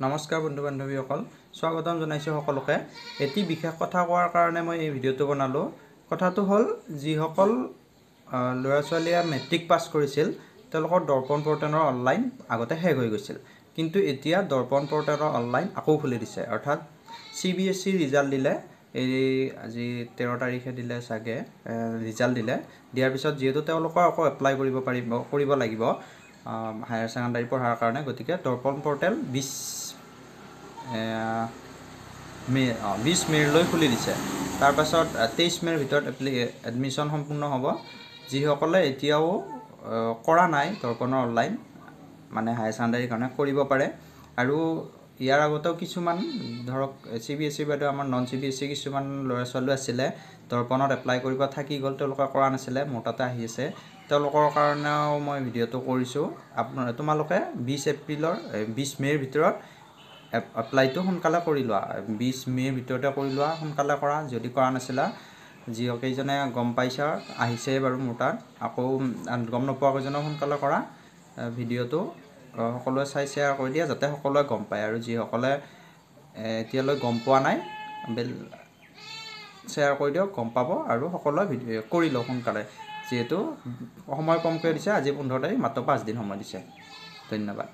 নমস্কাৰ বন্ধু বান্ধৱীসকল স্বাগতম জনাইছোঁ সকলোকে এটি বিশেষ কথা কোৱাৰ কাৰণে মই এই ভিডিঅ'টো বনালোঁ কথাটো হ'ল যিসকল ল'ৰা ছোৱালীয়ে মেট্ৰিক পাছ কৰিছিল তেওঁলোকৰ দৰ্পণ পৰ্টেলৰ অনলাইন আগতে শেষ হৈ গৈছিল কিন্তু এতিয়া দৰ্পণ পৰ্টেলৰ অনলাইন আকৌ খুলি দিছে অৰ্থাৎ CBSE ৰিজাল্ট দিলে এই আজি 13 তাৰিখে দিলে চাগে ৰিজাল্ট দিয়াৰ পিছত যেহেতু তেওঁলোকৰ আকৌ এপ্লাই কৰিব লাগিব হায়াৰ সেকেন্ডাৰী পঢ়াৰ কাৰণে গতিকে দৰ্পণ পৰ্টেল 20 মে'লৈ খুলি দিছে তাৰ পাছত 23 মে'ৰ ভিতৰত এডমিশন সম্পূৰ্ণ হ'ব যিসকলে এতিয়াও কৰা নাই দৰ্পণৰ অনলাইন মানে হায়াৰ সেকেন্ডাৰীৰ কাৰণে কৰিব পাৰে আৰু ইয়াৰ আগতেও কিছুমান ধৰক CBSE বাদে আমাৰ নন CBSE কিছুমান ল'ৰা ছোৱালী আছিলে দৰ্পণত এপ্লাই কৰিব থাকি গ'ল তেওঁলোকে কৰা নাছিলে মোৰ তাতে আহি আছে তেওঁলোকৰ কাৰণেও মই ভিডিঅ'টো কৰিছোঁ তোমালোকে 20 মে'ৰ ভিতৰত এপ্লাইটো সোনকালে কৰি লোৱা 20 মে'ৰ ভিতৰতে কৰি লোৱা সোনকালে কৰা যদি কৰা নাছিলা যিকেইজনে গম পাইছা আহিছে বাৰু মোৰ তাত আকৌ গম নোপোৱা কেইজনে সোনকালে কৰা ভিডিঅ'টো সকলোৱে চাই শ্বেয়াৰ কৰি দিয়া যাতে সকলোৱে গম পায় আৰু যিসকলে এতিয়ালৈ গম পোৱা নাই শ্বেয়াৰ কৰি দিয়ক গম পাব আৰু সকলোৱে কৰি লওক সোনকালে যেহেতু সময় কমকৈ দিছে আজি 15 তাৰিখ মাত্ৰ 5 দিন সময় দিছে ধন্যবাদ